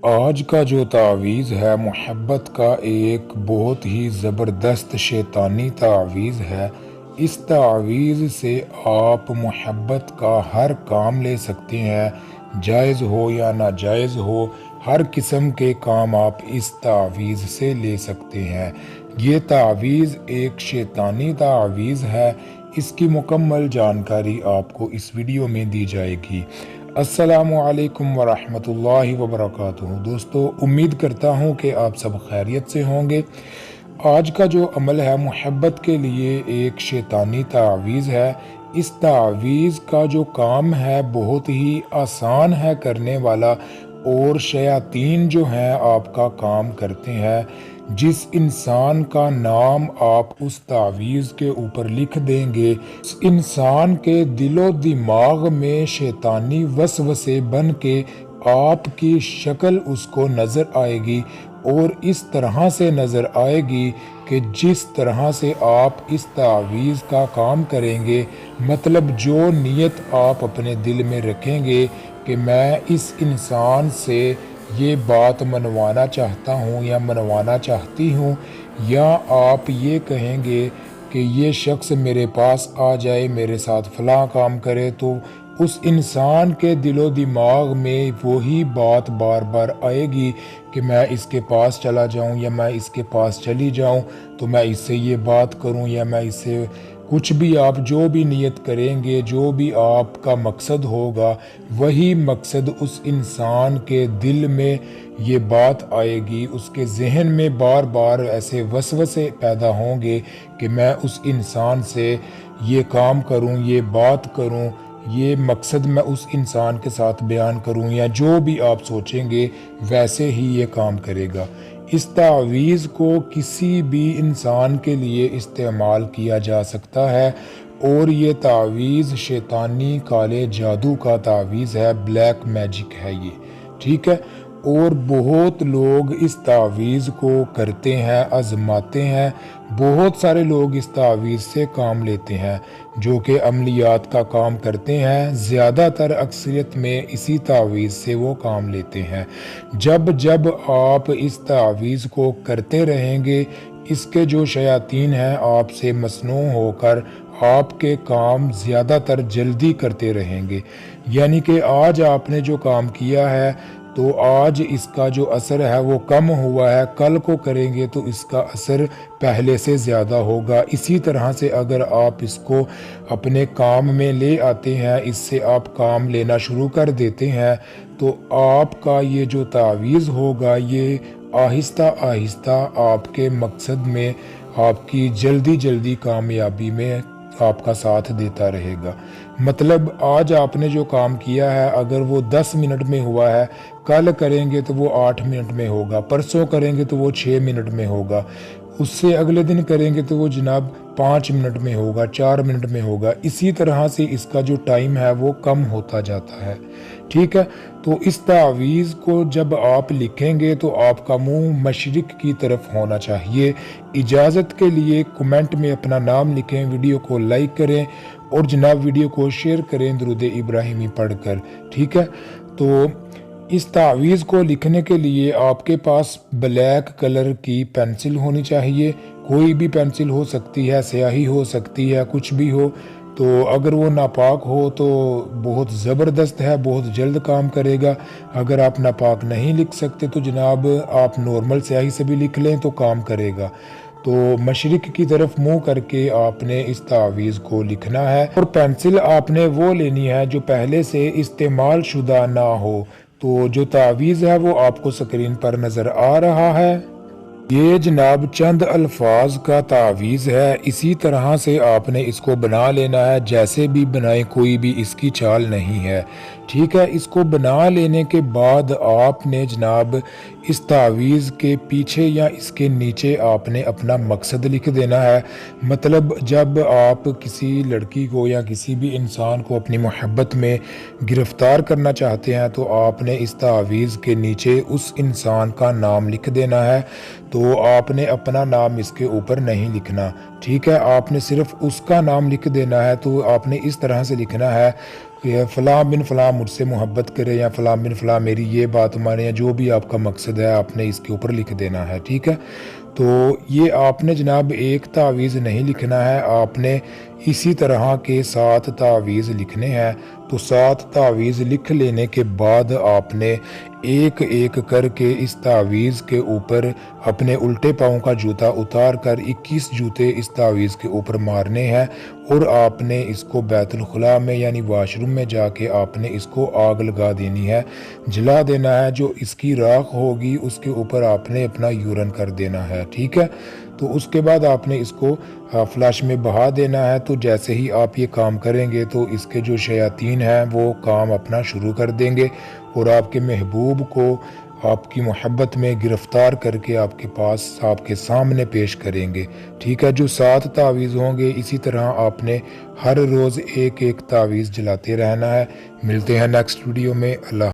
آج کا جو تعویذ ہے محبت کا ایک بہت ہی زبردست شیطانی تعویذ ہے۔ اس تعویذ سے آپ محبت کا ہر کام لے سکتے ہیں، جائز ہو یا ناجائز ہو، ہر قسم کے کام آپ اس تعویذ سے لے سکتے ہیں۔ یہ تعویذ ایک شیطانی تعویذ ہے۔ اس کی مکمل جانکاری آپ کو اس ویڈیو میں دی جائے گی۔ السلام علیکم ورحمۃ اللہ وبرکاتہ۔ دوستو، امید کرتا ہوں کہ آپ سب خیریت سے ہوں گے۔ آج کا جو عمل ہے محبت کے لیے ایک شیطانی تعویذ ہے۔ اس تعویذ کا جو کام ہے بہت ہی آسان ہے کرنے والا، اور شیاطین جو ہیں آپ کا کام کرتے ہیں۔ جس انسان کا نام آپ اس تعویذ کے اوپر لکھ دیں گے، اس انسان کے دل و دماغ میں شیطانی وسوسے بن کے آپ کی شکل اس کو نظر آئے گی، اور اس طرح سے نظر آئے گی کہ جس طرح سے آپ اس تعویذ کا کام کریں گے، مطلب جو نیت آپ اپنے دل میں رکھیں گے کہ میں اس انسان سے یہ بات منوانا چاہتا ہوں یا منوانا چاہتی ہوں، یا آپ یہ کہیں گے کہ یہ شخص میرے پاس آ جائے، میرے ساتھ فلاں کام کرے، تو اس انسان کے دل و دماغ میں وہی بات بار بار آئے گی کہ میں اس کے پاس چلا جاؤں یا میں اس کے پاس چلی جاؤں، تو میں اس سے یہ بات کروں، یا میں اس سے کچھ بھی، آپ جو بھی نیت کریں گے، جو بھی آپ کا مقصد ہوگا، وہی مقصد اس انسان کے دل میں یہ بات آئے گی۔ اس کے ذہن میں بار بار ایسے وسوسے پیدا ہوں گے کہ میں اس انسان سے یہ کام کروں، یہ بات کروں، یہ مقصد میں اس انسان کے ساتھ بیان کروں، یا جو بھی آپ سوچیں گے ویسے ہی یہ کام کرے گا۔ اس تعویذ کو کسی بھی انسان کے لیے استعمال کیا جا سکتا ہے، اور یہ تعویذ شیطانی کالے جادو کا تعویذ ہے، بلیک میجک ہے یہ، ٹھیک ہے۔ اور بہت لوگ اس تعویذ کو کرتے ہیں، آزماتے ہیں۔ بہت سارے لوگ اس تعویذ سے کام لیتے ہیں، جو کہ عملیات کا کام کرتے ہیں۔ زیادہ تر اکثریت میں اسی تعویذ سے وہ کام لیتے ہیں۔ جب جب آپ اس تعویذ کو کرتے رہیں گے، اس کے جو شیاطین ہیں آپ سے مصنوع ہو کر آپ کے کام زیادہ تر جلدی کرتے رہیں گے۔ یعنی کہ آج آپ نے جو کام کیا ہے تو آج اس کا جو اثر ہے وہ کم ہوا ہے، کل کو کریں گے تو اس کا اثر پہلے سے زیادہ ہوگا۔ اسی طرح سے اگر آپ اس کو اپنے کام میں لے آتے ہیں، اس سے آپ کام لینا شروع کر دیتے ہیں، تو آپ کا یہ جو تعویذ ہوگا یہ آہستہ آہستہ آپ کے مقصد میں، آپ کی جلدی جلدی کامیابی میں آپ کا ساتھ دیتا رہے گا۔ مطلب آج آپ نے جو کام کیا ہے اگر وہ 10 منٹ میں ہوا ہے، کل کریں گے تو وہ 8 منٹ میں ہوگا، پرسوں کریں گے تو وہ 6 منٹ میں ہوگا، اس سے اگلے دن کریں گے تو وہ جناب 5 منٹ میں ہوگا، 4 منٹ میں ہوگا۔ اسی طرح سے اس کا جو ٹائم ہے وہ کم ہوتا جاتا ہے، ٹھیک ہے۔ تو اس تعویذ کو جب آپ لکھیں گے تو آپ کا منہ مشرق کی طرف ہونا چاہیے۔ اجازت کے لیے کمنٹ میں اپنا نام لکھیں، ویڈیو کو لائک کریں، اور جناب ویڈیو کو شیئر کریں درود ابراہیمی پڑھ کر، ٹھیک ہے۔ تو اس تعویذ کو لکھنے کے لیے آپ کے پاس بلیک کلر کی پینسل ہونی چاہیے، کوئی بھی پینسل ہو سکتی ہے، سیاہی ہو سکتی ہے، کچھ بھی ہو۔ تو اگر وہ ناپاک ہو تو بہت زبردست ہے، بہت جلد کام کرے گا۔ اگر آپ ناپاک نہیں لکھ سکتے تو جناب آپ نارمل سیاہی سے بھی لکھ لیں تو کام کرے گا۔ تو مشرق کی طرف منہ کر کے آپ نے اس تعویذ کو لکھنا ہے، اور پینسل آپ نے وہ لینی ہے جو پہلے سے استعمال شدہ نہ ہو۔ تو جو تعویذ ہے وہ آپ کو سکرین پر نظر آ رہا ہے۔ یہ جناب چند الفاظ کا تعویذ ہے، اسی طرح سے آپ نے اس کو بنا لینا ہے، جیسے بھی بنائیں، کوئی بھی اس کی چال نہیں ہے، ٹھیک ہے۔ اس کو بنا لینے کے بعد آپ نے جناب اس تعویذ کے پیچھے یا اس کے نیچے آپ نے اپنا مقصد لکھ دینا ہے۔ مطلب جب آپ کسی لڑکی کو یا کسی بھی انسان کو اپنی محبت میں گرفتار کرنا چاہتے ہیں تو آپ نے اس تعویذ کے نیچے اس انسان کا نام لکھ دینا ہے۔ تو آپ نے اپنا نام اس کے اوپر نہیں لکھنا، ٹھیک ہے۔ آپ نے صرف اس کا نام لکھ دینا ہے۔ تو آپ نے اس طرح سے لکھنا ہے: فلاں بن فلاں مجھ سے محبت کرے یا فلاں بن فلاں میری یہ بات مانے، یا جو بھی آپ کا مقصد ہے آپ نے اس کے اوپر لکھ دینا ہے، ٹھیک ہے۔ تو یہ آپ نے جناب ایک تعویذ نہیں لکھنا ہے، آپ نے اسی طرح کے 7 تعویذ لکھنے ہیں۔ تو 7 تعویذ لکھ لینے کے بعد آپ نے ایک ایک کر کے اس تعویذ کے اوپر اپنے الٹے پاؤں کا جوتا اتار کر 21 جوتے اس تعویذ کے اوپر مارنے ہیں، اور آپ نے اس کو بیت الخلاء میں یعنی واش روم میں جا کے آپ نے اس کو آگ لگا دینی ہے، جلا دینا ہے۔ جو اس کی راکھ ہوگی اس کے اوپر آپ نے اپنا یورن کر دینا ہے، ٹھیک ہے۔ تو اس کے بعد آپ نے اس کو فلش میں بہا دینا ہے۔ تو جیسے ہی آپ یہ کام کریں گے تو اس کے جو شیاطین ہیں وہ کام اپنا شروع کر دیں گے، اور آپ کے محبوب کو آپ کی محبت میں گرفتار کر کے آپ کے پاس آپ کے سامنے پیش کریں گے، ٹھیک ہے۔ جو 7 تعویذ ہوں گے اسی طرح آپ نے ہر روز ایک ایک تعویذ جلاتے رہنا ہے۔ ملتے ہیں نیکسٹ ویڈیو میں۔ اللہ